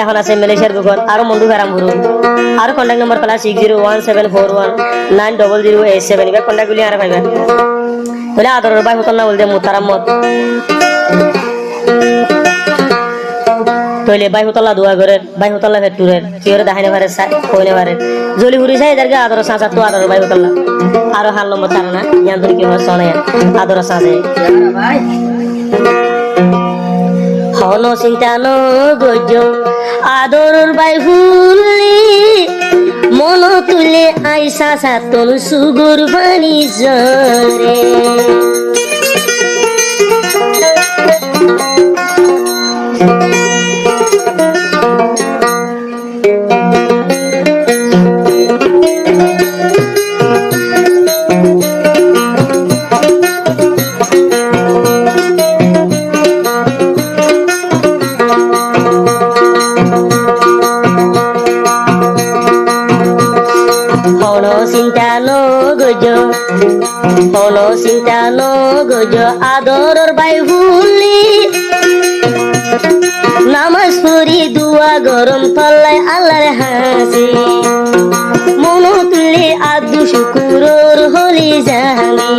এখন আছে মালয়েশিয়ার বুকত আর মন্ডু ফেরাম গুরু আর কন্টাক্ট নম্বর পেলা 6017419008 এবার কন্টাক্ট গুলি আর পাইবা বলে আদরের ভাই হতন না বলতে মুতারাম্মত তইলে ভাই হতলা দোয়া করে ভাই হতলা ফেটুরের কিওরে দেখাইনে পারে কইনে পারে জলি হুরি যায় এদারকে আদর সাঁচা তো আদর ভাই হতলা আর হাল নম্বর তার না জ্ঞান ধরে কি হয় সনে আদর সাঁচে ভাই হন চিন্তা ন গজ আদরের ভাই ফুলি মন তুলে আইসা সাতন সুগুর পানি জরে হলো চিন্তা ন গজ আদরের বাই ভুলি নামাজ পড়ি দুয়া গরম তল্লাই আল্লাহর হাসি মন তুলে আদু শুকুরর হলি জানি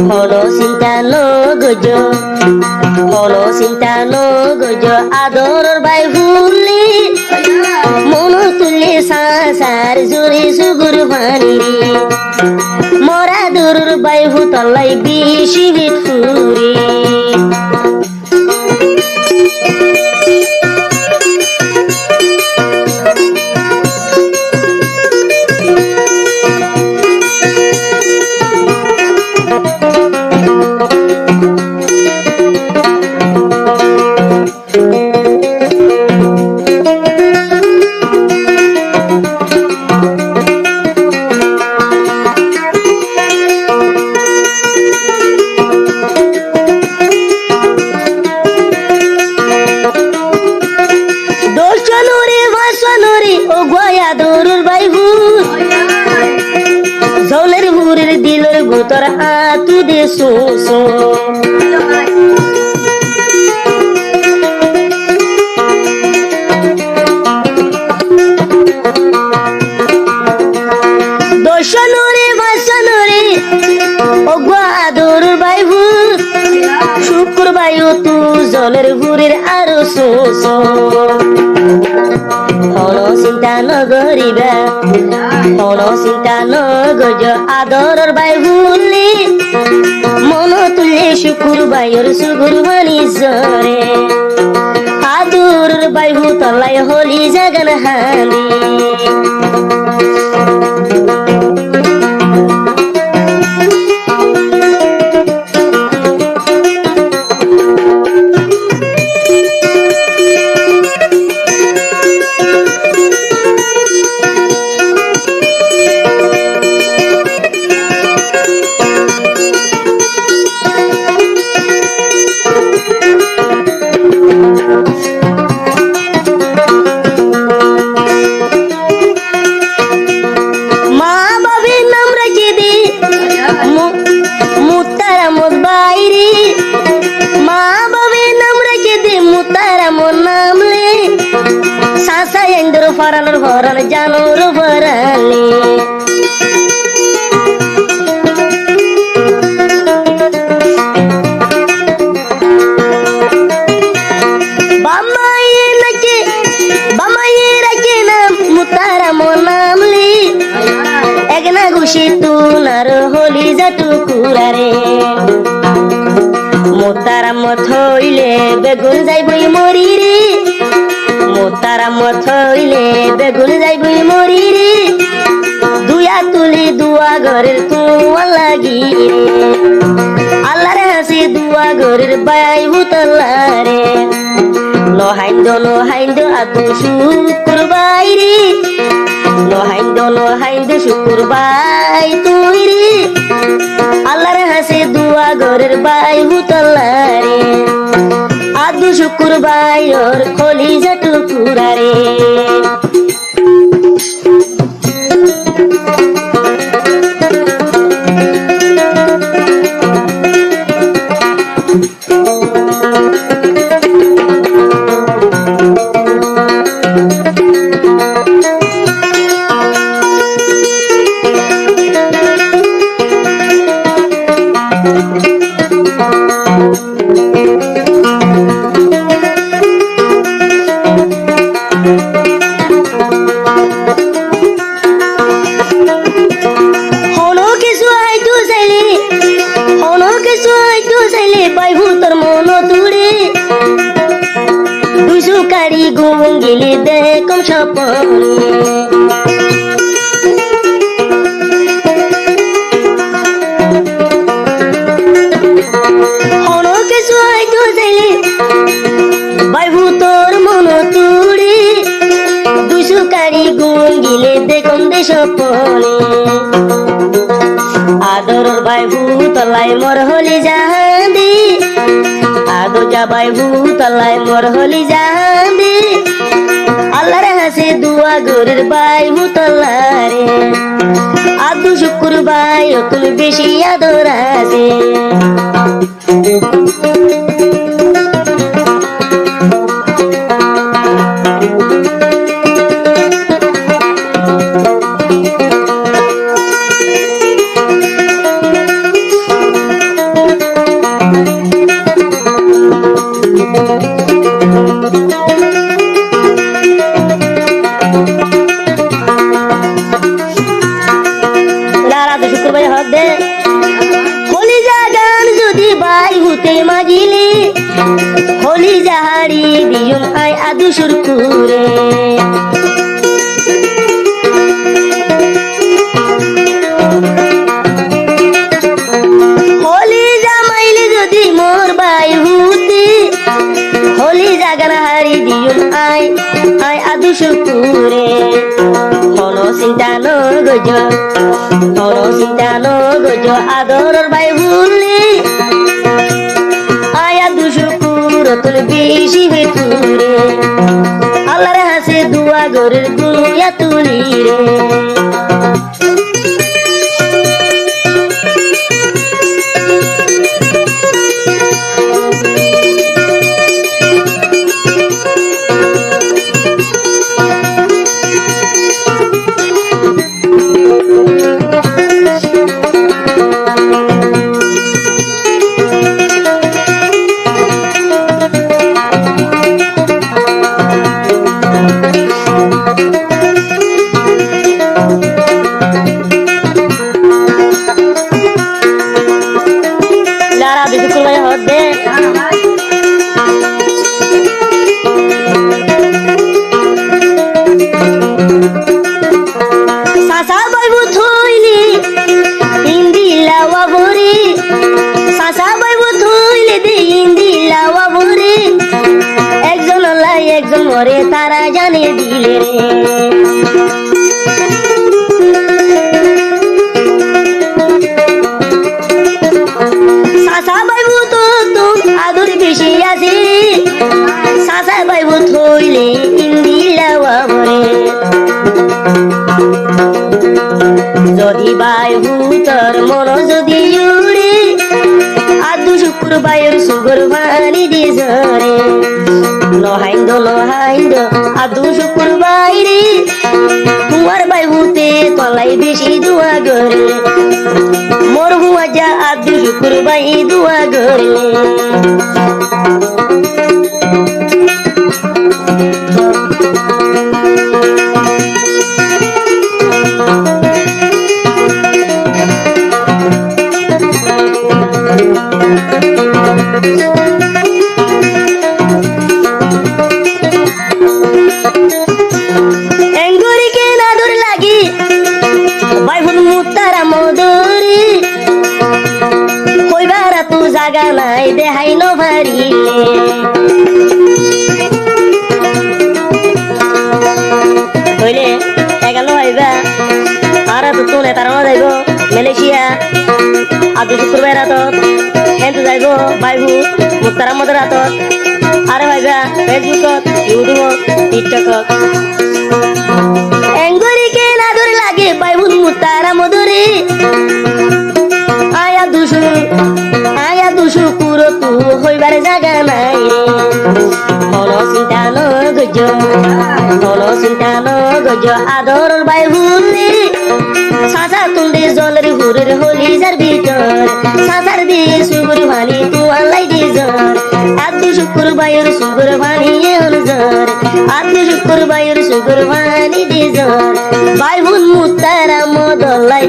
হলো চিন্তা ন গজ হলো চিন্তা ন গজ আদরের বাই ভুলি মন তুলে সাসার জুড়ে সুগুর পানি মরা দূর বাই হুতলাই বিশি বিটুরি তোর আতু দে সোসো দোষনুরে ভাষনুরে ওগো আদর বাইবু শুক্র বায়ু তু জলের ঘুরের আরো সোসো হলো চিন্তা নগরিবা হলো চিন্তা নগজ আদরের বাই ভুলি মন তুলে শুকুর বাইর সুগুর মানি জরে আদরের বাই হুতলাই হলি জাগান হানি ফরানোর ফরান জানোর ফরালি বামাইয়ে রাখে নাম মুতারা মনামলি একনা ঘুষি তুনার হলি জাটু কুরারে মুতারা মথইলে বেগুন যাইবই মরি রে মোতারা মথইলে বেগুন যাইবই মরি রে দুয়া তুলি দুয়া ঘরের তুয়া লাগি আল্লাহর হাসি দুয়া ঘরের বাই হুতলারে নহাইন্দ আদু শুকুর বাই রে নহাইন্দ শুকুর বাই তুই রে আল্লাহর হাসি দুয়া ঘরের বাই হুতলারে আদু শুকুর বাইর খলি জাটু কুরারে কারি গুঙ্গিলি দেখম স্বপনে হনো কিছু হয়তো চাইলে বাইবু তোর মন তুড়ি দুশো কারি গুঙ্গিলি দেখম দে স্বপনে আদরর বাইবু তলাই মর হলি জাহান্দি আদর যা বাইবু তলাই মর হলি জাহান্দি আল্লাহর হাসে দুয়া গরের বাইবু তলারে আদু শুকুর বাই তুমি বেশি আদর আছে হলি জাহারি দিয়ম আই আদু সুরকুরে হলি জামাইলে যদি মোর বাই হুতি হলি জাগান হারি দিয়ম আই আই আদু সুরকুরে হনো চিন্তা ন গজ হনো চিন্তা ন গজ আদরর বাই হুলি তোর বেশি ভেতুরে আল্লাহর হাসে দুয়া গরের দুয়া তুলি রে একজন মরে তারা জানে দিলে সাসা বাইবু তো আদর বেশি আছে সাসা বাইবু থইলে ইন্দিলাওয়া ভরে যদি বাইবু তোর মন যদি উড়ে আদু শুকুর বাইর সুগর ভানি দিজরে নহাইন্দ আদু শুকুর বাইরে তোমার বাইবুতে তলাই বেশি দুয়া গরে মোর হুয়া যা আদু শুকুর বাই দুয়া গরে জাগা নাই দেহাই ন ভারিলে হইলে এগালো আইবা আর তো তুনে তার যাইব মালয়েশিয়া আদু শুক্রবার রাতত হেন্তু যাইব বাইবু মুক্তারাম মদের রাতত আরে ভাইবা ফেসবুকত ইউটিউবত টিকটকত এঙ্গরিকে নাদর লাগে বাইবু মুক্তারাম মদরে আয়া দুশু পুরো তু হইবার জাগা নাই হনো চিন্তা ন গজ আদর বাই হুলি সাসা তুন্দে জলের হুরের হলি যার ভিতর সাসার দিয়ে সুগুর ভানি তু আল্লাই দিজর আদু শুকুর বাইর সুগুর ভানি হলজর আদু শুকুর বাইর সুগুর ভানি দিজর বাই হুন মুতারা মদলাই